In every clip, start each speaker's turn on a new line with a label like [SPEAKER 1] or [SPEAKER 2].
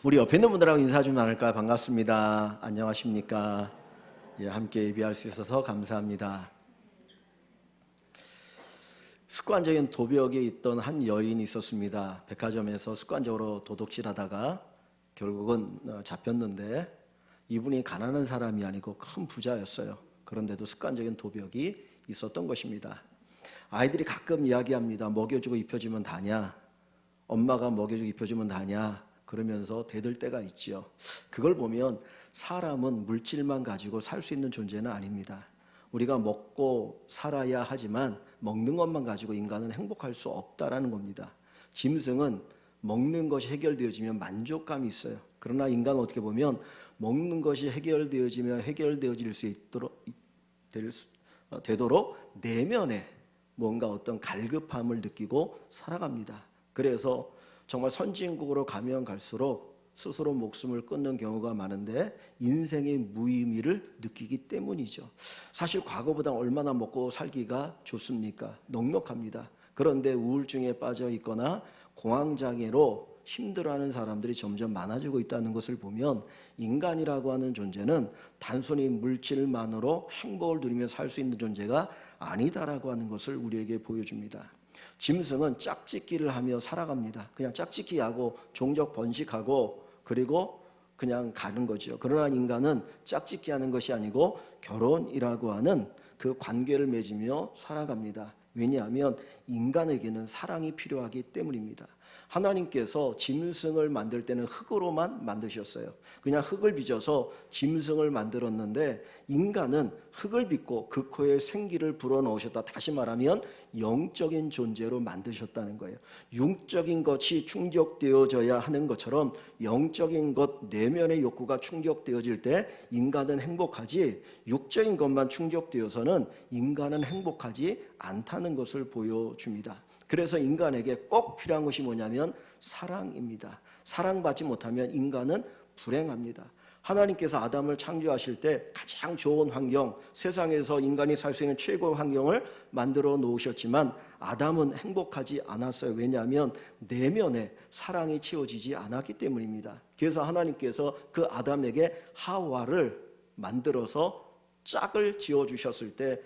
[SPEAKER 1] 우리 옆에 있는 분들하고 인사 좀 나눌까요? 반갑습니다. 안녕하십니까? 예, 함께 예배할 수 있어서 감사합니다. 습관적인 도벽에 있던 한 여인이 있었습니다. 백화점에서 습관적으로 도둑질하다가 결국은 잡혔는데 이분이 가난한 사람이 아니고 큰 부자였어요. 그런데도 습관적인 도벽이 있었던 것입니다. 아이들이 가끔 이야기합니다. 먹여주고 입혀주면 다냐? 엄마가 먹여주고 입혀주면 다냐? 그러면서 대들 때가 있죠. 그걸 보면 사람은 물질만 가지고 살 수 있는 존재는 아닙니다. 우리가 먹고 살아야 하지만 먹는 것만 가지고 인간은 행복할 수 없다라는 겁니다. 짐승은 먹는 것이 해결되어지면 만족감이 있어요. 그러나 인간은 어떻게 보면 먹는 것이 해결되어지면 해결되어질 수 있도록 되도록 내면에 뭔가 어떤 갈급함을 느끼고 살아갑니다. 그래서 정말 선진국으로 가면 갈수록 스스로 목숨을 끊는 경우가 많은데 인생의 무의미를 느끼기 때문이죠. 사실 과거보다 얼마나 먹고 살기가 좋습니까? 넉넉합니다. 그런데 우울증에 빠져 있거나 공황장애로 힘들어하는 사람들이 점점 많아지고 있다는 것을 보면 인간이라고 하는 존재는 단순히 물질만으로 행복을 누리며 살 수 있는 존재가 아니다라고 하는 것을 우리에게 보여줍니다. 짐승은 짝짓기를 하며 살아갑니다. 그냥 짝짓기 하고 종족 번식하고 그리고 그냥 가는 거죠. 그러나 인간은 짝짓기 하는 것이 아니고 결혼이라고 하는 그 관계를 맺으며 살아갑니다. 왜냐하면 인간에게는 사랑이 필요하기 때문입니다. 하나님께서 짐승을 만들 때는 흙으로만 만드셨어요. 그냥 흙을 빚어서 짐승을 만들었는데 인간은 흙을 빚고 그 코에 생기를 불어넣으셨다. 다시 말하면 영적인 존재로 만드셨다는 거예요. 육적인 것이 충족되어져야 하는 것처럼 영적인 것 내면의 욕구가 충족되어질 때 인간은 행복하지, 육적인 것만 충족되어서는 인간은 행복하지 않다는 것을 보여줍니다. 그래서 인간에게 꼭 필요한 것이 뭐냐면 사랑입니다. 사랑받지 못하면 인간은 불행합니다. 하나님께서 아담을 창조하실 때 가장 좋은 환경, 세상에서 인간이 살 수 있는 최고의 환경을 만들어 놓으셨지만 아담은 행복하지 않았어요. 왜냐하면 내면에 사랑이 채워지지 않았기 때문입니다. 그래서 하나님께서 그 아담에게 하와를 만들어서 짝을 지어주셨을 때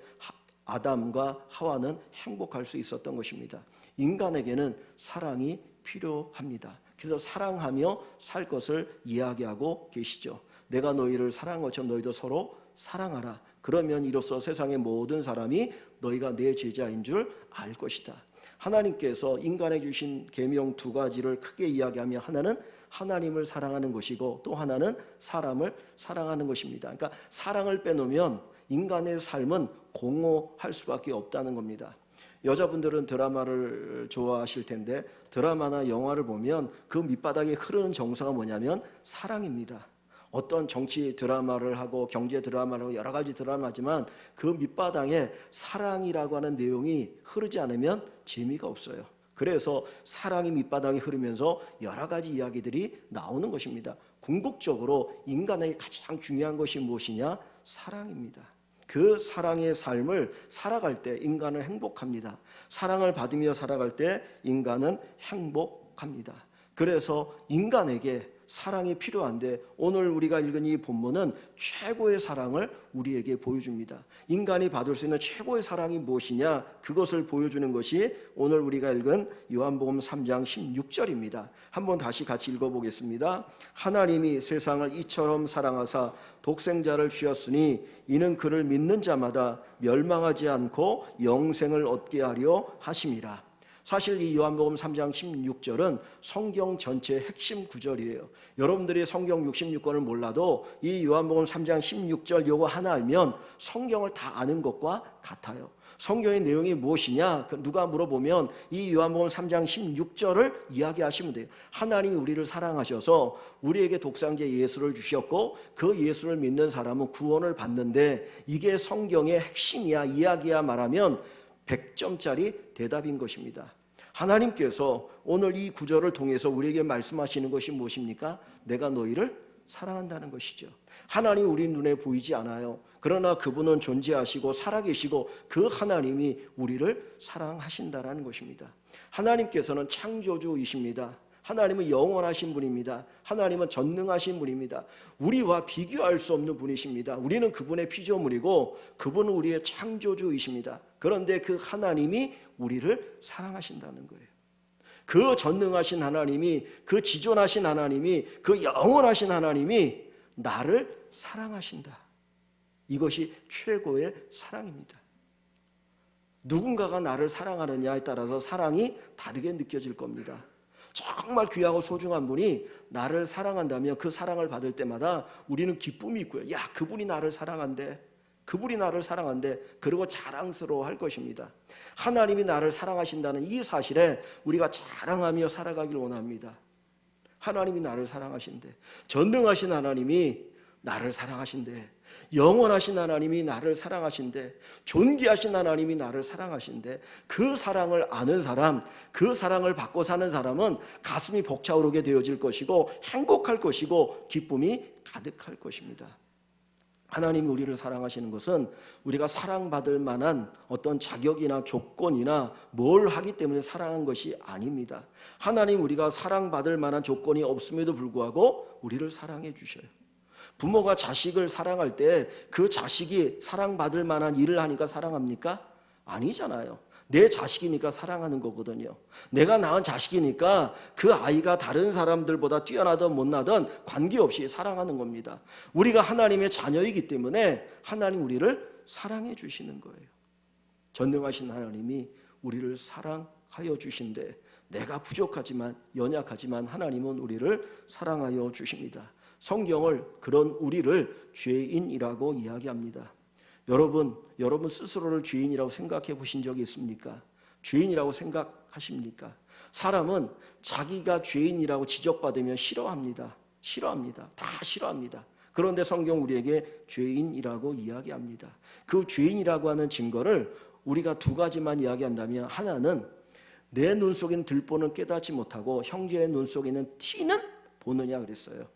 [SPEAKER 1] 아담과 하와는 행복할 수 있었던 것입니다. 인간에게는 사랑이 필요합니다. 그래서 사랑하며 살 것을 이야기하고 계시죠. 내가 너희를 사랑한 것처럼 너희도 서로 사랑하라. 그러면 이로써 세상의 모든 사람이 너희가 내 제자인 줄 알 것이다. 하나님께서 인간에 주신 계명 두 가지를 크게 이야기하며 하나는 하나님을 사랑하는 것이고 또 하나는 사람을 사랑하는 것입니다. 그러니까 사랑을 빼놓으면 인간의 삶은 공허할 수밖에 없다는 겁니다. 여자분들은 드라마를 좋아하실 텐데 드라마나 영화를 보면 그 밑바닥에 흐르는 정서가 뭐냐면 사랑입니다. 어떤 정치 드라마를 하고 경제 드라마를 하고 여러 가지 드라마지만 그 밑바닥에 사랑이라고 하는 내용이 흐르지 않으면 재미가 없어요. 그래서 사랑이 밑바닥에 흐르면서 여러 가지 이야기들이 나오는 것입니다. 궁극적으로 인간에게 가장 중요한 것이 무엇이냐? 사랑입니다. 그 사랑의 삶을 살아갈 때 인간은 행복합니다. 사랑을 받으며 살아갈 때 인간은 행복합니다. 그래서 인간에게 사랑이 필요한데 오늘 우리가 읽은 이 본문은 최고의 사랑을 우리에게 보여줍니다. 인간이 받을 수 있는 최고의 사랑이 무엇이냐? 그것을 보여주는 것이 오늘 우리가 읽은 요한복음 3장 16절입니다. 한번 다시 같이 읽어보겠습니다. 하나님이 세상을 이처럼 사랑하사 독생자를 주셨으니 이는 그를 믿는 자마다 멸망하지 않고 영생을 얻게 하려 하심이라. 사실 이 요한복음 3장 16절은 성경 전체의 핵심 구절이에요. 여러분들이 성경 66권을 몰라도 이 요한복음 3장 16절 요거 하나 알면 성경을 다 아는 것과 같아요. 성경의 내용이 무엇이냐? 누가 물어보면 이 요한복음 3장 16절을 이야기하시면 돼요. 하나님이 우리를 사랑하셔서 우리에게 독생자 예수를 주셨고 그 예수를 믿는 사람은 구원을 받는데 이게 성경의 핵심이야, 이야기야 말하면 100점짜리 대답인 것입니다. 하나님께서 오늘 이 구절을 통해서 우리에게 말씀하시는 것이 무엇입니까? 내가 너희를 사랑한다는 것이죠. 하나님이 우리 눈에 보이지 않아요. 그러나 그분은 존재하시고 살아계시고 그 하나님이 우리를 사랑하신다라는 것입니다. 하나님께서는 창조주이십니다. 하나님은 영원하신 분입니다. 하나님은 전능하신 분입니다. 우리와 비교할 수 없는 분이십니다. 우리는 그분의 피조물이고 그분은 우리의 창조주이십니다. 그런데 그 하나님이 우리를 사랑하신다는 거예요. 그 전능하신 하나님이, 그 지존하신 하나님이, 그 영원하신 하나님이 나를 사랑하신다. 이것이 최고의 사랑입니다. 누군가가 나를 사랑하느냐에 따라서 사랑이 다르게 느껴질 겁니다. 정말 귀하고 소중한 분이 나를 사랑한다면 그 사랑을 받을 때마다 우리는 기쁨이 있고요. 야, 그분이 나를 사랑한대. 그분이 나를 사랑한대. 그리고 자랑스러워 할 것입니다. 하나님이 나를 사랑하신다는 이 사실에 우리가 자랑하며 살아가길 원합니다. 하나님이 나를 사랑하신대. 전능하신 하나님이 나를 사랑하신대. 영원하신 하나님이 나를 사랑하신대. 존귀하신 하나님이 나를 사랑하신대. 그 사랑을 아는 사람, 그 사랑을 받고 사는 사람은 가슴이 벅차오르게 되어질 것이고 행복할 것이고 기쁨이 가득할 것입니다. 하나님이 우리를 사랑하시는 것은 우리가 사랑받을 만한 어떤 자격이나 조건이나 뭘 하기 때문에 사랑한 것이 아닙니다. 하나님 우리가 사랑받을 만한 조건이 없음에도 불구하고 우리를 사랑해 주셔요. 부모가 자식을 사랑할 때 그 자식이 사랑받을 만한 일을 하니까 사랑합니까? 아니잖아요. 내 자식이니까 사랑하는 거거든요. 내가 낳은 자식이니까 그 아이가 다른 사람들보다 뛰어나든 못나든 관계없이 사랑하는 겁니다. 우리가 하나님의 자녀이기 때문에 하나님 우리를 사랑해 주시는 거예요. 전능하신 하나님이 우리를 사랑하여 주신데 내가 부족하지만 연약하지만 하나님은 우리를 사랑하여 주십니다. 성경을 그런 우리를 죄인이라고 이야기합니다. 여러분 스스로를 죄인이라고 생각해 보신 적이 있습니까? 죄인이라고 생각하십니까? 사람은 자기가 죄인이라고 지적받으면 싫어합니다. 다 싫어합니다. 그런데 성경 우리에게 죄인이라고 이야기합니다. 그 죄인이라고 하는 증거를 우리가 두 가지만 이야기한다면, 하나는 내 눈 속에는 들보는 깨닫지 못하고 형제의 눈 속에는 티는 보느냐 그랬어요.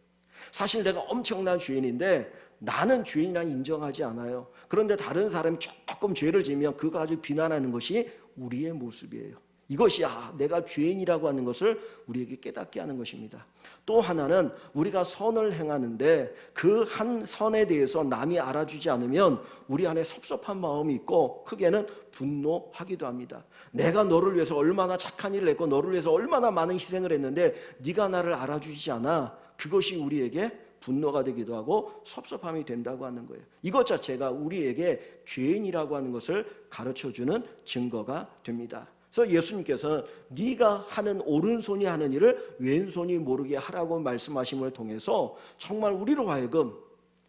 [SPEAKER 1] 사실 내가 엄청난 죄인인데 나는 죄인이라 인정하지 않아요. 그런데 다른 사람이 조금 죄를 지으면 그거 가지고 비난하는 것이 우리의 모습이에요. 이것이 내가 죄인이라고 하는 것을 우리에게 깨닫게 하는 것입니다. 또 하나는 우리가 선을 행하는데 그 한 선에 대해서 남이 알아주지 않으면 우리 안에 섭섭한 마음이 있고 크게는 분노하기도 합니다. 내가 너를 위해서 얼마나 착한 일을 했고 너를 위해서 얼마나 많은 희생을 했는데 네가 나를 알아주지 않아. 그것이 우리에게 분노가 되기도 하고 섭섭함이 된다고 하는 거예요. 이것 자체가 우리에게 죄인이라고 하는 것을 가르쳐주는 증거가 됩니다. 그래서 예수님께서는 네가 하는 오른손이 하는 일을 왼손이 모르게 하라고 말씀하심을 통해서 정말 우리로 하여금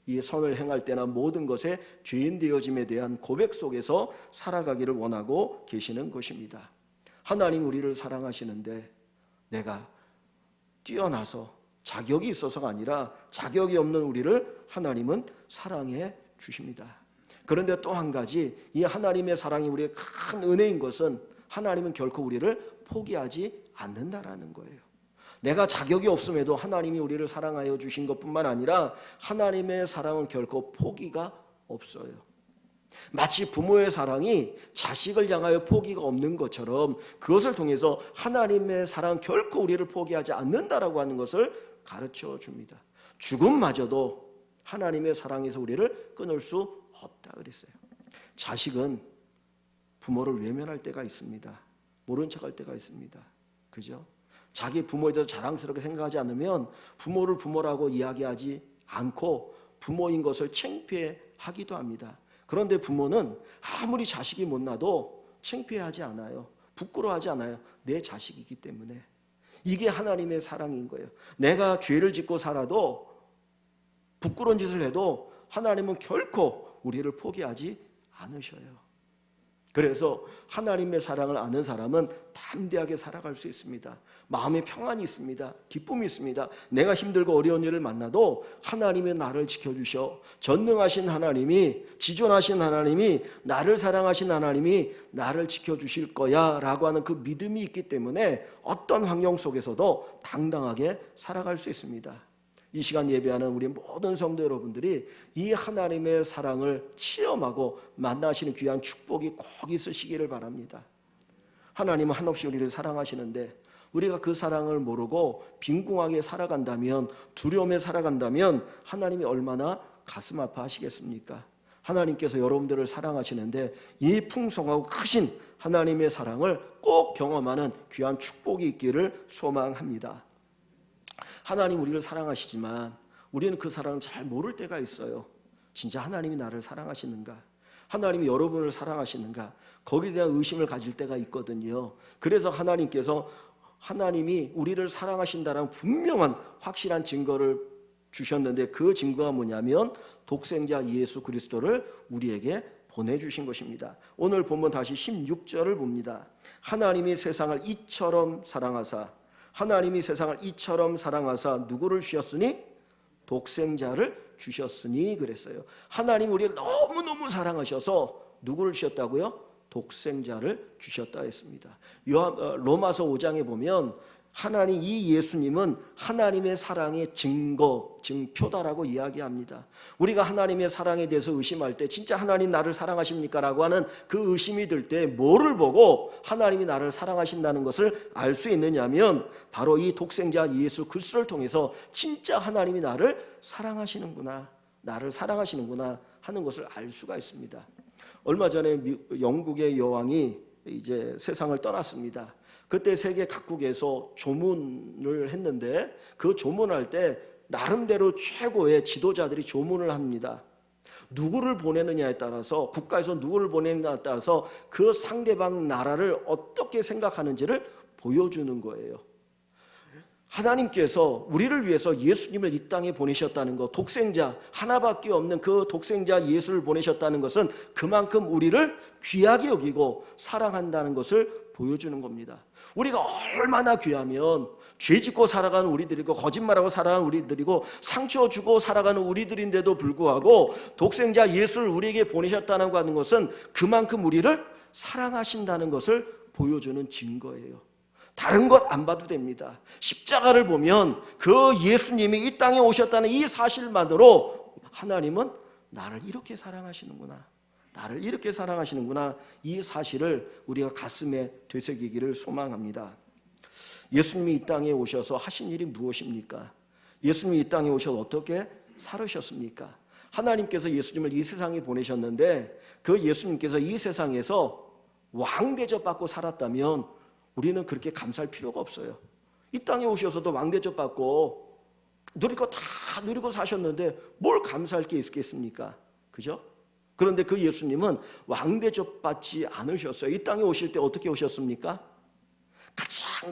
[SPEAKER 1] 이 선을 행할 때나 모든 것에 죄인 되어짐에 대한 고백 속에서 살아가기를 원하고 계시는 것입니다. 하나님 우리를 사랑하시는데 내가 뛰어나서 자격이 있어서가 아니라 자격이 없는 우리를 하나님은 사랑해 주십니다. 그런데 또 한 가지, 이 하나님의 사랑이 우리의 큰 은혜인 것은 하나님은 결코 우리를 포기하지 않는다라는 거예요. 내가 자격이 없음에도 하나님이 우리를 사랑하여 주신 것뿐만 아니라 하나님의 사랑은 결코 포기가 없어요. 마치 부모의 사랑이 자식을 향하여 포기가 없는 것처럼 그것을 통해서 하나님의 사랑 결코 우리를 포기하지 않는다라고 하는 것을 가르쳐 줍니다. 죽음마저도 하나님의 사랑에서 우리를 끊을 수 없다 그랬어요. 자식은 부모를 외면할 때가 있습니다. 모른 척할 때가 있습니다. 그죠? 자기 부모에 대해서 자랑스럽게 생각하지 않으면 부모를 부모라고 이야기하지 않고 부모인 것을 창피해하기도 합니다. 그런데 부모는 아무리 자식이 못나도 창피하지 않아요. 부끄러워하지 않아요. 내 자식이기 때문에. 이게 하나님의 사랑인 거예요. 내가 죄를 짓고 살아도 부끄러운 짓을 해도 하나님은 결코 우리를 포기하지 않으셔요. 그래서 하나님의 사랑을 아는 사람은 담대하게 살아갈 수 있습니다. 마음에 평안이 있습니다. 기쁨이 있습니다. 내가 힘들고 어려운 일을 만나도 하나님의 나를 지켜주셔. 전능하신 하나님이, 지존하신 하나님이, 나를 사랑하신 하나님이 나를 지켜주실 거야 라고 하는 그 믿음이 있기 때문에 어떤 환경 속에서도 당당하게 살아갈 수 있습니다. 이 시간 예배하는 우리 모든 성도 여러분들이 이 하나님의 사랑을 체험하고 만나시는 귀한 축복이 꼭 있으시기를 바랍니다. 하나님은 한없이 우리를 사랑하시는데 우리가 그 사랑을 모르고 빈궁하게 살아간다면, 두려움에 살아간다면 하나님이 얼마나 가슴 아파하시겠습니까? 하나님께서 여러분들을 사랑하시는데 이 풍성하고 크신 하나님의 사랑을 꼭 경험하는 귀한 축복이 있기를 소망합니다. 하나님 우리를 사랑하시지만 우리는 그 사랑을 잘 모를 때가 있어요. 진짜 하나님이 나를 사랑하시는가? 하나님이 여러분을 사랑하시는가? 거기에 대한 의심을 가질 때가 있거든요. 그래서 하나님이 우리를 사랑하신다는 분명한 확실한 증거를 주셨는데, 그 증거가 뭐냐면 독생자 예수 그리스도를 우리에게 보내주신 것입니다. 오늘 본문 다시 16절을 봅니다. 하나님이 세상을 이처럼 사랑하사, 하나님이 세상을 이처럼 사랑하사 누구를 주셨으니? 독생자를 주셨으니 그랬어요. 하나님이 우리를 너무너무 사랑하셔서 누구를 주셨다고요? 독생자를 주셨다 했습니다. 로마서 5장에 보면 하나님, 이 예수님은 하나님의 사랑의 증표다라고 이야기합니다. 우리가 하나님의 사랑에 대해서 의심할 때 진짜 하나님 나를 사랑하십니까? 라고 하는 그 의심이 들 때 뭐를 보고 하나님이 나를 사랑하신다는 것을 알 수 있느냐면 바로 이 독생자 예수 그리스도를 통해서 진짜 하나님이 나를 사랑하시는구나, 나를 사랑하시는구나 하는 것을 알 수가 있습니다. 얼마 전에 영국의 여왕이 이제 세상을 떠났습니다. 그때 세계 각국에서 조문을 했는데 그 조문할 때 나름대로 최고의 지도자들이 조문을 합니다. 누구를 보내느냐에 따라서, 국가에서 누구를 보내느냐에 따라서 그 상대방 나라를 어떻게 생각하는지를 보여주는 거예요. 하나님께서 우리를 위해서 예수님을 이 땅에 보내셨다는 것, 독생자 하나밖에 없는 그 독생자 예수를 보내셨다는 것은 그만큼 우리를 귀하게 여기고 사랑한다는 것을 보여주는 겁니다. 우리가 얼마나 귀하면 죄 짓고 살아가는 우리들이고 거짓말하고 살아가는 우리들이고 상처 주고 살아가는 우리들인데도 불구하고 독생자 예수를 우리에게 보내셨다는 하는 것은 그만큼 우리를 사랑하신다는 것을 보여주는 증거예요. 다른 것 안 봐도 됩니다. 십자가를 보면 그 예수님이 이 땅에 오셨다는 이 사실만으로 하나님은 나를 이렇게 사랑하시는구나, 나를 이렇게 사랑하시는구나, 이 사실을 우리가 가슴에 되새기기를 소망합니다. 예수님이 이 땅에 오셔서 하신 일이 무엇입니까? 예수님이 이 땅에 오셔서 어떻게 살으셨습니까? 하나님께서 예수님을 이 세상에 보내셨는데 그 예수님께서 이 세상에서 왕대접 받고 살았다면 우리는 그렇게 감사할 필요가 없어요. 이 땅에 오셔서도 왕대접 받고 누릴 거 다 누리고 사셨는데 뭘 감사할 게 있겠습니까? 그죠? 그런데 그 예수님은 왕대접 받지 않으셨어요. 이 땅에 오실 때 어떻게 오셨습니까? 가장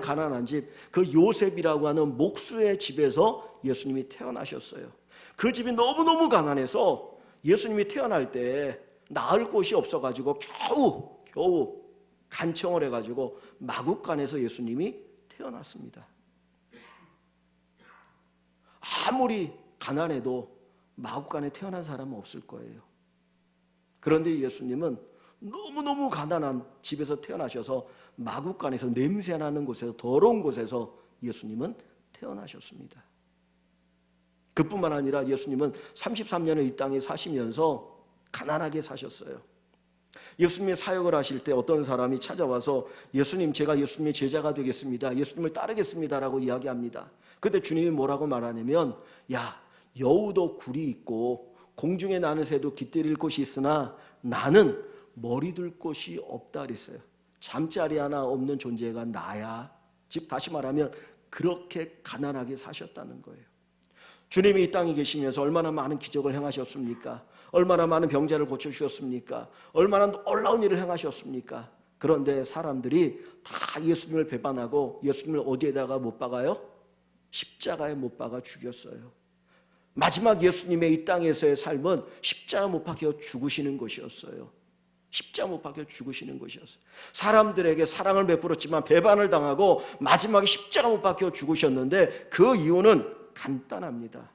[SPEAKER 1] 가난한 집, 그 요셉이라고 하는 목수의 집에서 예수님이 태어나셨어요. 그 집이 너무너무 가난해서 예수님이 태어날 때 낳을 곳이 없어가지고 겨우 간청을 해가지고 마구간에서 예수님이 태어났습니다. 아무리 가난해도 마구간에 태어난 사람은 없을 거예요. 그런데 예수님은 너무너무 가난한 집에서 태어나셔서 마구간에서 냄새나는 곳에서, 더러운 곳에서 예수님은 태어나셨습니다. 그뿐만 아니라 예수님은 33년을 이 땅에 사시면서 가난하게 사셨어요. 예수님의 사역을 하실 때 어떤 사람이 찾아와서 예수님, 제가 예수님의 제자가 되겠습니다, 예수님을 따르겠습니다 라고 이야기합니다. 그때 주님이 뭐라고 말하냐면, 야, 여우도 굴이 있고 공중에 나는 새도 깃들일 곳이 있으나 나는 머리 둘 곳이 없다 그랬어요. 잠자리 하나 없는 존재가 나야. 즉 다시 말하면 그렇게 가난하게 사셨다는 거예요. 주님이 이 땅에 계시면서 얼마나 많은 기적을 행하셨습니까? 얼마나 많은 병자를 고쳐주셨습니까? 얼마나 놀라운 일을 행하셨습니까? 그런데 사람들이 다 예수님을 배반하고 예수님을 어디에다가 못 박아요? 십자가에 못 박아 죽였어요. 마지막 예수님의 이 땅에서의 삶은 십자가 못 박혀 죽으시는 것이었어요. 십자가 못 박혀 죽으시는 것이었어요. 사람들에게 사랑을 베풀었지만 배반을 당하고 마지막에 십자가 못 박혀 죽으셨는데 그 이유는 간단합니다.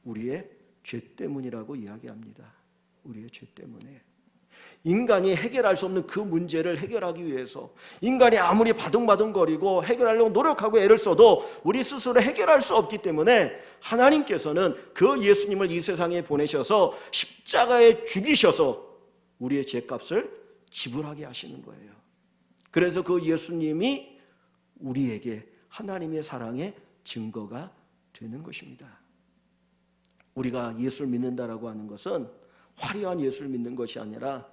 [SPEAKER 1] 우리의 죄 때문이라고 이야기합니다. 우리의 죄 때문에. 인간이 해결할 수 없는 그 문제를 해결하기 위해서, 인간이 아무리 바둥바둥거리고 해결하려고 노력하고 애를 써도 우리 스스로 해결할 수 없기 때문에 하나님께서는 그 예수님을 이 세상에 보내셔서 십자가에 죽이셔서 우리의 죄값을 지불하게 하시는 거예요. 그래서 그 예수님이 우리에게 하나님의 사랑의 증거가 되는 것입니다. 우리가 예수를 믿는다라고 하는 것은 화려한 예수를 믿는 것이 아니라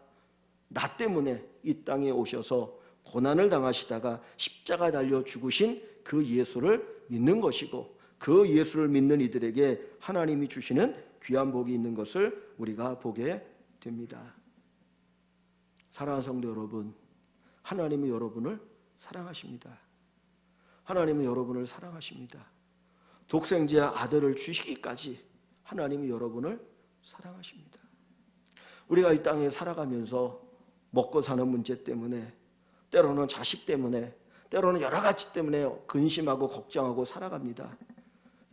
[SPEAKER 1] 나 때문에 이 땅에 오셔서 고난을 당하시다가 십자가에 달려 죽으신 그 예수를 믿는 것이고, 그 예수를 믿는 이들에게 하나님이 주시는 귀한 복이 있는 것을 우리가 보게 됩니다. 사랑하는 성도 여러분, 하나님은 여러분을 사랑하십니다. 하나님은 여러분을 사랑하십니다. 독생자의 아들을 주시기까지 하나님이 여러분을 사랑하십니다. 우리가 이 땅에 살아가면서 먹고 사는 문제 때문에, 때로는 자식 때문에, 때로는 여러 가지 때문에 근심하고 걱정하고 살아갑니다.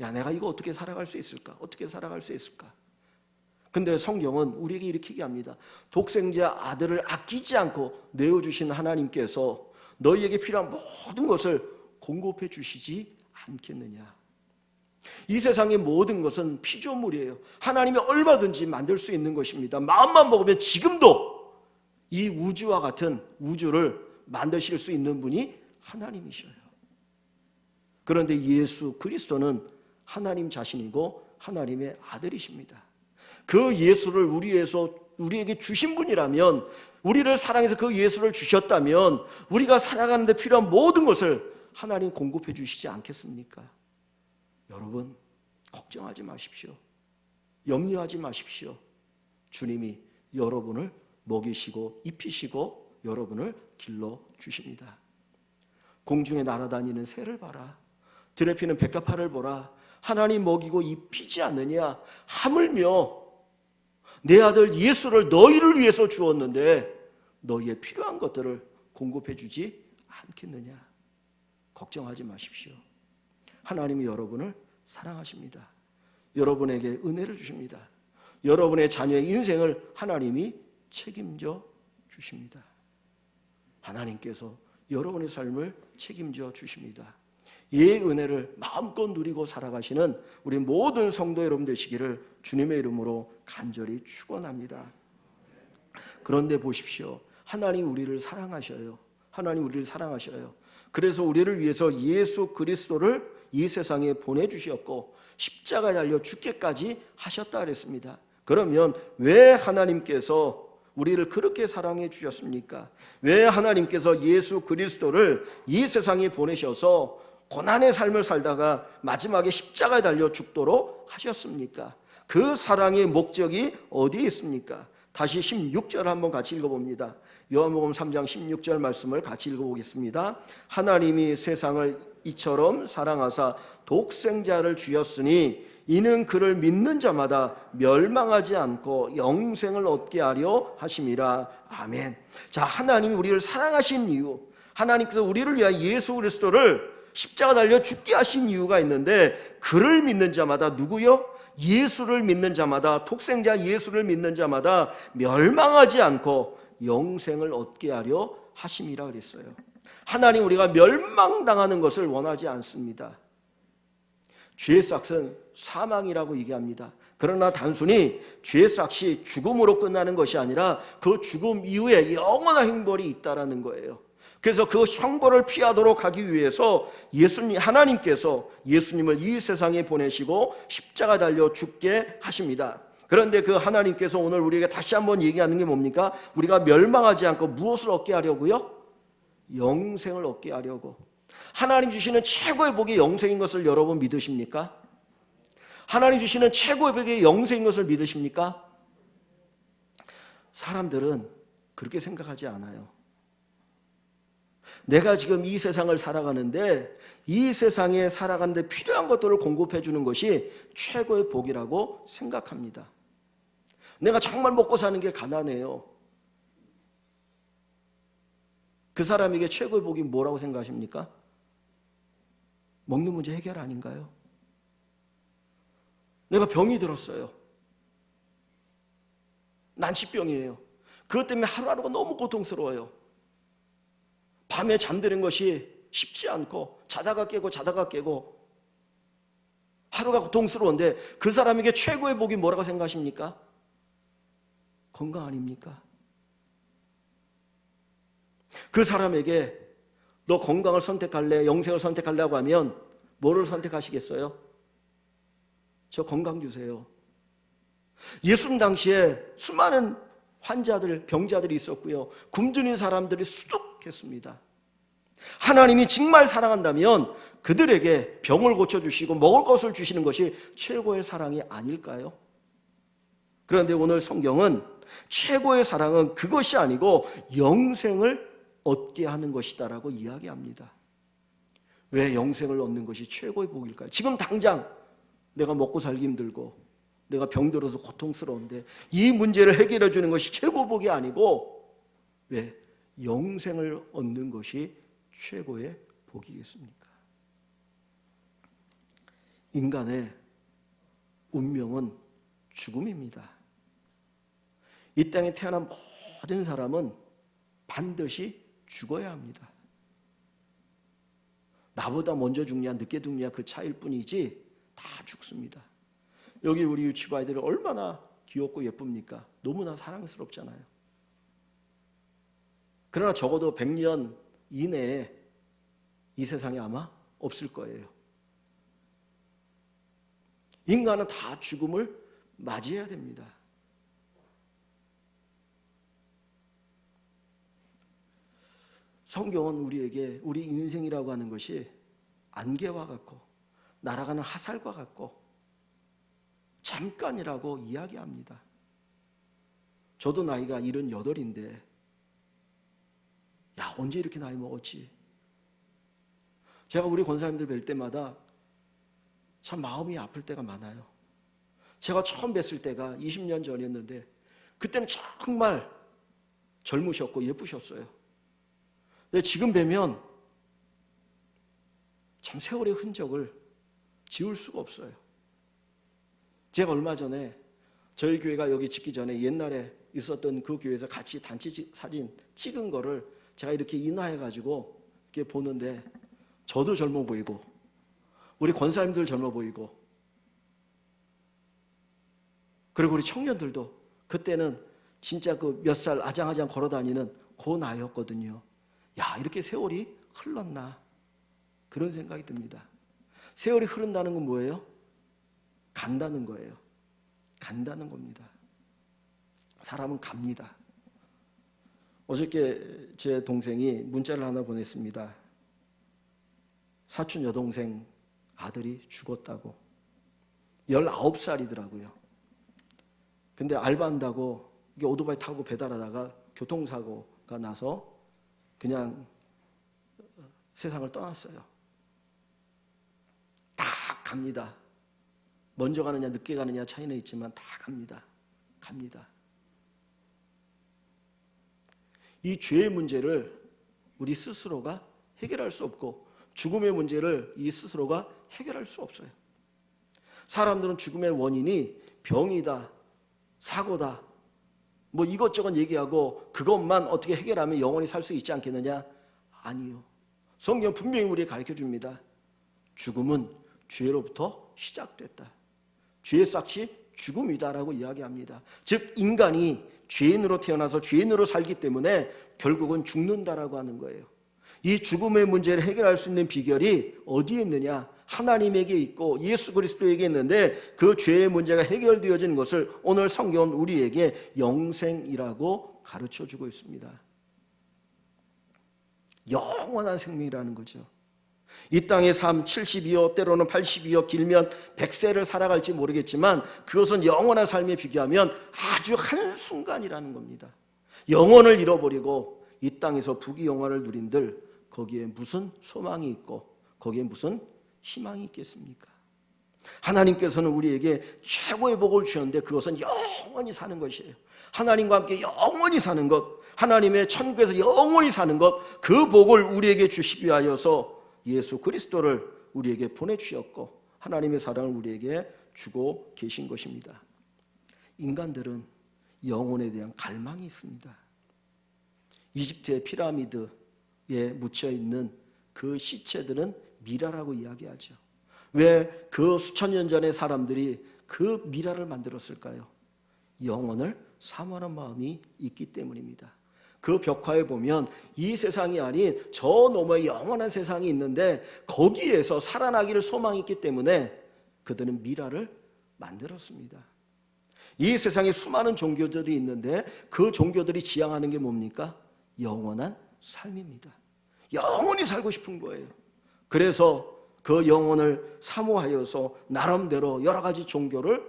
[SPEAKER 1] 야, 내가 이거 어떻게 살아갈 수 있을까? 어떻게 살아갈 수 있을까? 근데 성경은 우리에게 이렇게 얘기합니다. 독생자 아들을 아끼지 않고 내어주신 하나님께서 너희에게 필요한 모든 것을 공급해 주시지 않겠느냐. 이 세상의 모든 것은 피조물이에요. 하나님이 얼마든지 만들 수 있는 것입니다. 마음만 먹으면 지금도 이 우주와 같은 우주를 만드실 수 있는 분이 하나님이셔요. 그런데 예수 그리스도는 하나님 자신이고 하나님의 아들이십니다. 그 예수를 우리에게 주신 분이라면, 우리를 사랑해서 그 예수를 주셨다면 우리가 살아가는 데 필요한 모든 것을 하나님 공급해 주시지 않겠습니까? 여러분, 걱정하지 마십시오. 염려하지 마십시오. 주님이 여러분을 먹이시고 입히시고 여러분을 길러 주십니다. 공중에 날아다니는 새를 봐라. 들에 피는 백합화를 보라. 하나님 먹이고 입히지 않느냐? 하물며 내 아들 예수를 너희를 위해서 주었는데 너희의 필요한 것들을 공급해 주지 않겠느냐? 걱정하지 마십시오. 하나님이 여러분을 사랑하십니다. 여러분에게 은혜를 주십니다. 여러분의 자녀의 인생을 하나님이 책임져 주십니다. 하나님께서 여러분의 삶을 책임져 주십니다. 이 은혜를 마음껏 누리고 살아가시는 우리 모든 성도 여러분 되시기를 주님의 이름으로 간절히 축원합니다. 그런데 보십시오. 하나님 우리를 사랑하셔요. 하나님 우리를 사랑하셔요. 그래서 우리를 위해서 예수 그리스도를 이 세상에 보내주셨고 십자가에 달려 죽기까지 하셨다 그랬습니다. 그러면 왜 하나님께서 우리를 그렇게 사랑해 주셨습니까? 왜 하나님께서 예수 그리스도를 이 세상에 보내셔서 고난의 삶을 살다가 마지막에 십자가에 달려 죽도록 하셨습니까? 그 사랑의 목적이 어디에 있습니까? 다시 16절 한번 같이 읽어봅니다. 요한복음 3장 16절 말씀을 같이 읽어보겠습니다. 하나님이 세상을 이처럼 사랑하사 독생자를 주셨으니 이는 그를 믿는 자마다 멸망하지 않고 영생을 얻게 하려 하심이라. 아멘. 자, 하나님이 우리를 사랑하신 이유, 하나님께서 우리를 위하여 예수 그리스도를 십자가 달려 죽게 하신 이유가 있는데, 그를 믿는 자마다, 누구요? 예수를 믿는 자마다, 독생자 예수를 믿는 자마다 멸망하지 않고 영생을 얻게 하려 하심이라 그랬어요. 하나님 우리가 멸망당하는 것을 원하지 않습니다. 죄의 삭은 사망이라고 얘기합니다. 그러나 단순히 죄의 삭이 죽음으로 끝나는 것이 아니라 그 죽음 이후에 영원한 형벌이 있다라는 거예요. 그래서 그 형벌을 피하도록 하기 위해서 하나님께서 예수님을 이 세상에 보내시고 십자가 달려 죽게 하십니다. 그런데 그 하나님께서 오늘 우리에게 다시 한번 얘기하는 게 뭡니까? 우리가 멸망하지 않고 무엇을 얻게 하려고요? 영생을 얻게 하려고. 하나님 주시는 최고의 복이 영생인 것을 여러분 믿으십니까? 하나님 주시는 최고의 복이 영생인 것을 믿으십니까? 사람들은 그렇게 생각하지 않아요. 내가 지금 이 세상을 살아가는데 이 세상에 살아가는데 필요한 것들을 공급해 주는 것이 최고의 복이라고 생각합니다. 내가 정말 먹고 사는 게 가난해요. 그 사람에게 최고의 복이 뭐라고 생각하십니까? 먹는 문제 해결 아닌가요? 내가 병이 들었어요. 난치병이에요. 그것 때문에 하루하루가 너무 고통스러워요. 밤에 잠드는 것이 쉽지 않고 자다가 깨고 하루가 고통스러운데 그 사람에게 최고의 복이 뭐라고 생각하십니까? 건강 아닙니까? 그 사람에게 너 건강을 선택할래? 영생을 선택하려고 하면 뭐를 선택하시겠어요? 저 건강 주세요. 예수님 당시에 수많은 환자들, 병자들이 있었고요. 굶주린 사람들이 수두룩했습니다. 하나님이 정말 사랑한다면 그들에게 병을 고쳐주시고 먹을 것을 주시는 것이 최고의 사랑이 아닐까요? 그런데 오늘 성경은 최고의 사랑은 그것이 아니고 영생을 얻게 하는 것이다라고 이야기합니다. 왜 영생을 얻는 것이 최고의 복일까요? 지금 당장 내가 먹고 살기 힘들고 내가 병들어서 고통스러운데 이 문제를 해결해 주는 것이 최고 복이 아니고 왜 영생을 얻는 것이 최고의 복이겠습니까? 인간의 운명은 죽음입니다. 이 땅에 태어난 모든 사람은 반드시 죽어야 합니다. 나보다 먼저 죽냐 늦게 죽냐 그 차이일 뿐이지 다 죽습니다. 여기 우리 유치부 아이들이 얼마나 귀엽고 예쁩니까? 너무나 사랑스럽잖아요. 그러나 적어도 100년 이내에 이 세상에 아마 없을 거예요. 인간은 다 죽음을 맞이해야 됩니다. 성경은 우리에게 우리 인생이라고 하는 것이 안개와 같고 날아가는 화살과 같고 잠깐이라고 이야기합니다. 저도 나이가 78인데 야 언제 이렇게 나이 먹었지? 제가 우리 권사님들 뵐 때마다 참 마음이 아플 때가 많아요. 제가 처음 뵀을 때가 20년 전이었는데 그때는 정말 젊으셨고 예쁘셨어요. 근데 지금 뵈면 참 세월의 흔적을 지울 수가 없어요. 제가 얼마 전에 저희 교회가 여기 짓기 전에 옛날에 있었던 그 교회에서 같이 단체 사진 찍은 거를 제가 이렇게 인화해가지고 이렇게 보는데 저도 젊어 보이고 우리 권사님들 젊어 보이고 그리고 우리 청년들도 그때는 진짜 그 몇 살 아장아장 걸어다니는 그 나이였거든요. 야 이렇게 세월이 흘렀나 그런 생각이 듭니다. 세월이 흐른다는 건 뭐예요? 간다는 거예요. 간다는 겁니다. 사람은 갑니다. 어저께 제 동생이 문자를 하나 보냈습니다. 사촌 여동생 아들이 죽었다고. 19살이더라고요. 근데 알바한다고 오토바이 타고 배달하다가 교통사고가 나서 그냥 세상을 떠났어요. 다 갑니다. 먼저 가느냐 늦게 가느냐 차이는 있지만 다 갑니다. 갑니다. 이 죄의 문제를 우리 스스로가 해결할 수 없고 죽음의 문제를 이 스스로가 해결할 수 없어요. 사람들은 죽음의 원인이 병이다, 사고다, 뭐 이것저것 얘기하고 그것만 어떻게 해결하면 영원히 살 수 있지 않겠느냐? 아니요. 성경 분명히 우리에게 가르쳐 줍니다. 죽음은 죄로부터 시작됐다. 죄의 싹이 죽음이다라고 이야기합니다. 즉 인간이 죄인으로 태어나서 죄인으로 살기 때문에 결국은 죽는다라고 하는 거예요. 이 죽음의 문제를 해결할 수 있는 비결이 어디에 있느냐? 하나님에게 있고 예수 그리스도에게 있는데 그 죄의 문제가 해결되어지는 것을 오늘 성경은 우리에게 영생이라고 가르쳐주고 있습니다. 영원한 생명이라는 거죠. 이 땅의 삶 70이요 때로는 80이요 길면 100세를 살아갈지 모르겠지만 그것은 영원한 삶에 비교하면 아주 한순간이라는 겁니다. 영혼을 잃어버리고 이 땅에서 부귀영화를 누린들 거기에 무슨 소망이 있고 거기에 무슨 희망이 있겠습니까? 하나님께서는 우리에게 최고의 복을 주셨는데 그것은 영원히 사는 것이에요. 하나님과 함께 영원히 사는 것, 하나님의 천국에서 영원히 사는 것, 그 복을 우리에게 주시기 위하여서 예수 그리스도를 우리에게 보내주셨고 하나님의 사랑을 우리에게 주고 계신 것입니다. 인간들은 영혼에 대한 갈망이 있습니다. 이집트의 피라미드에 묻혀있는 그 시체들은 미라라고 이야기하죠. 왜 그 수천 년 전의 사람들이 그 미라를 만들었을까요? 영혼을 사모하는 마음이 있기 때문입니다. 그 벽화에 보면 이 세상이 아닌 저 너머에 영원한 세상이 있는데 거기에서 살아나기를 소망했기 때문에 그들은 미라를 만들었습니다. 이 세상에 수많은 종교들이 있는데 그 종교들이 지향하는 게 뭡니까? 영원한 삶입니다. 영원히 살고 싶은 거예요. 그래서 그 영혼을 사모하여서 나름대로 여러 가지 종교를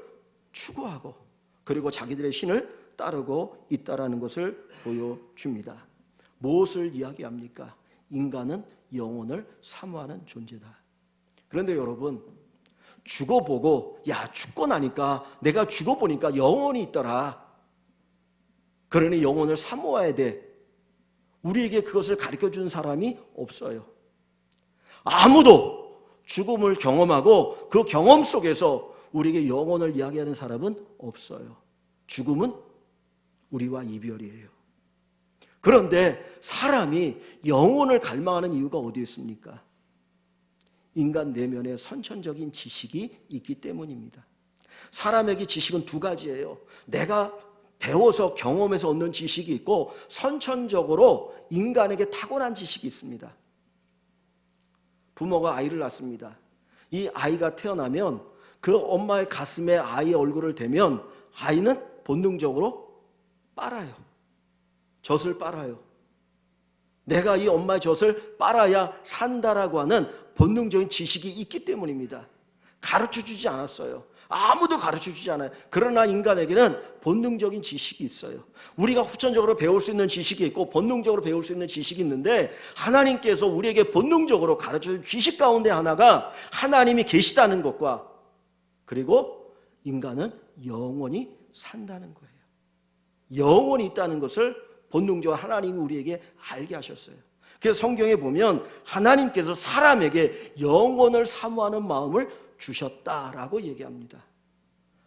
[SPEAKER 1] 추구하고 그리고 자기들의 신을 따르고 있다라는 것을 보여줍니다. 무엇을 이야기합니까? 인간은 영혼을 사모하는 존재다. 그런데 여러분, 죽어보고 야 죽고 나니까 내가 죽어보니까 영혼이 있더라. 그러니 영혼을 사모해야 돼. 우리에게 그것을 가르쳐준 사람이 없어요. 아무도 죽음을 경험하고 그 경험 속에서 우리에게 영혼을 이야기하는 사람은 없어요. 죽음은 우리와 이별이에요. 그런데 사람이 영혼을 갈망하는 이유가 어디에 있습니까? 인간 내면에 선천적인 지식이 있기 때문입니다. 사람에게 지식은 두 가지예요. 내가 배워서 경험해서 얻는 지식이 있고 선천적으로 인간에게 타고난 지식이 있습니다. 부모가 아이를 낳습니다. 이 아이가 태어나면 그 엄마의 가슴에 아이의 얼굴을 대면 아이는 본능적으로 빨아요. 젖을 빨아요. 내가 이 엄마의 젖을 빨아야 산다라고 하는 본능적인 지식이 있기 때문입니다. 가르쳐주지 않았어요. 아무도 가르쳐주지 않아요. 그러나 인간에게는 본능적인 지식이 있어요. 우리가 후천적으로 배울 수 있는 지식이 있고 본능적으로 배울 수 있는 지식이 있는데 하나님께서 우리에게 본능적으로 가르쳐준 지식 가운데 하나가 하나님이 계시다는 것과 그리고 인간은 영원히 산다는 거예요. 영원히 있다는 것을 본능적으로 하나님이 우리에게 알게 하셨어요. 그래서 성경에 보면 하나님께서 사람에게 영혼을 사모하는 마음을 주셨다라고 얘기합니다.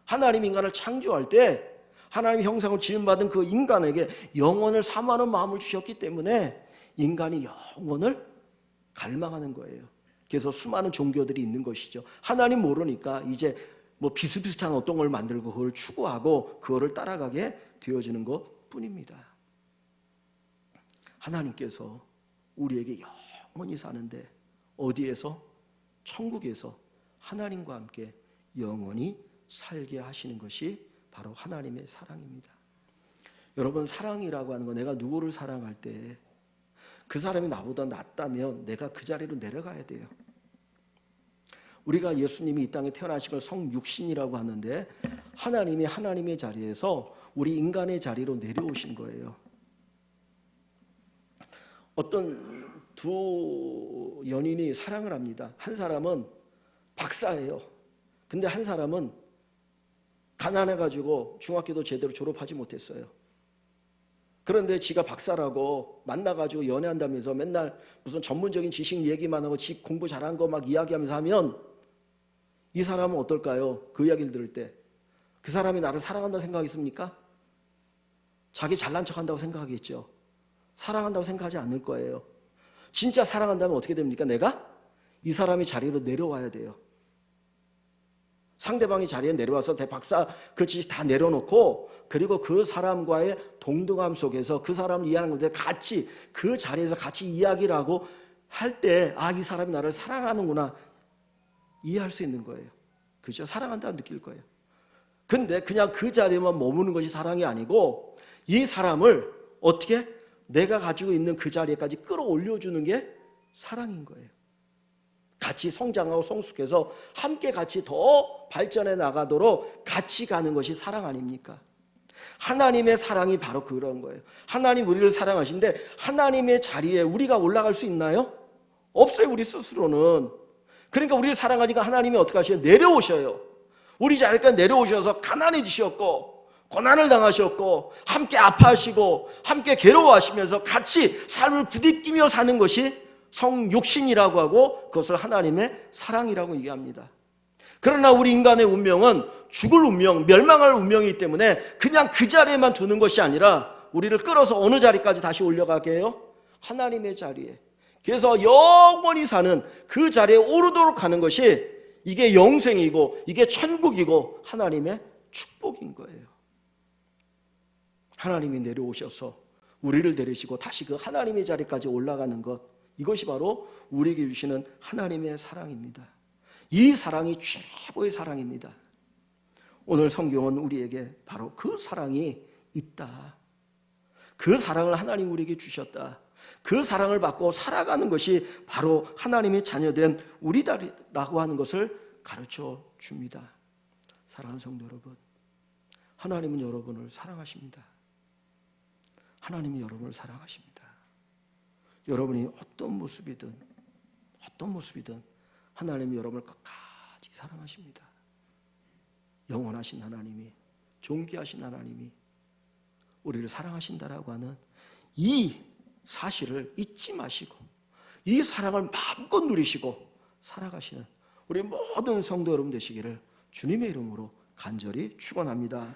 [SPEAKER 1] 하나님 인간을 창조할 때 하나님의 형상을 지음받은 그 인간에게 영혼을 사모하는 마음을 주셨기 때문에 인간이 영혼을 갈망하는 거예요. 그래서 수많은 종교들이 있는 것이죠. 하나님 모르니까 이제 뭐 비슷비슷한 어떤 걸 만들고 그걸 추구하고 그거를 따라가게 되어지는 것 뿐입니다. 하나님께서 우리에게 영원히 사는데 어디에서? 천국에서 하나님과 함께 영원히 살게 하시는 것이 바로 하나님의 사랑입니다. 여러분, 사랑이라고 하는 건 내가 누구를 사랑할 때 그 사람이 나보다 낫다면 내가 그 자리로 내려가야 돼요. 우리가 예수님이 이 땅에 태어나신 걸 성육신이라고 하는데 하나님이 하나님의 자리에서 우리 인간의 자리로 내려오신 거예요. 어떤 두 연인이 사랑을 합니다. 한 사람은 박사예요. 근데 한 사람은 가난해가지고 중학교도 제대로 졸업하지 못했어요. 그런데 지가 박사라고 만나가지고 연애한다면서 맨날 무슨 전문적인 지식 얘기만 하고 지 공부 잘한 거 막 이야기하면서 하면 이 사람은 어떨까요? 그 이야기를 들을 때 그 사람이 나를 사랑한다고 생각하겠습니까? 자기 잘난 척한다고 생각하겠죠. 사랑한다고 생각하지 않을 거예요. 진짜 사랑한다면 어떻게 됩니까? 내가 이 사람이 자리로 내려와야 돼요. 상대방이 자리에 내려와서 대박사 그 지식 다 내려놓고 그리고 그 사람과의 동등함 속에서 그 사람을 이해하는 건데 같이 그 자리에서 같이 이야기를 하고 할 때 아, 이 사람이 나를 사랑하는구나 이해할 수 있는 거예요. 그죠? 사랑한다고 느낄 거예요. 근데 그냥 그 자리에만 머무는 것이 사랑이 아니고 이 사람을 어떻게 내가 가지고 있는 그 자리에까지 끌어올려주는 게 사랑인 거예요. 같이 성장하고 성숙해서 함께 같이 더 발전해 나가도록 같이 가는 것이 사랑 아닙니까? 하나님의 사랑이 바로 그런 거예요. 하나님 우리를 사랑하신데 하나님의 자리에 우리가 올라갈 수 있나요? 없어요. 우리 스스로는. 그러니까 우리를 사랑하니까 하나님이 어떻게 하셔요? 내려오셔요. 우리 자리까지 내려오셔서 가난해지셨고 고난을 당하셨고 함께 아파하시고 함께 괴로워하시면서 같이 삶을 부딪히며 사는 것이 성육신이라고 하고 그것을 하나님의 사랑이라고 얘기합니다. 그러나 우리 인간의 운명은 죽을 운명, 멸망할 운명이기 때문에 그냥 그 자리에만 두는 것이 아니라 우리를 끌어서 어느 자리까지 다시 올려가게 해요? 하나님의 자리에. 그래서 영원히 사는 그 자리에 오르도록 하는 것이 이게 영생이고 이게 천국이고 하나님의 축복인 거예요. 하나님이 내려오셔서 우리를 데리시고 다시 그 하나님의 자리까지 올라가는 것, 이것이 바로 우리에게 주시는 하나님의 사랑입니다. 이 사랑이 최고의 사랑입니다. 오늘 성경은 우리에게 바로 그 사랑이 있다, 그 사랑을 하나님 우리에게 주셨다, 그 사랑을 받고 살아가는 것이 바로 하나님의 자녀된 우리다라고 하는 것을 가르쳐 줍니다. 사랑하는 성도 여러분, 하나님은 여러분을 사랑하십니다. 하나님이 여러분을 사랑하십니다. 여러분이 어떤 모습이든 하나님이 여러분을 끝까지 사랑하십니다. 영원하신 하나님이, 존귀하신 하나님이 우리를 사랑하신다라고 하는 이 사실을 잊지 마시고 이 사랑을 마음껏 누리시고 살아가시는 우리 모든 성도 여러분 되시기를 주님의 이름으로 간절히 축원합니다.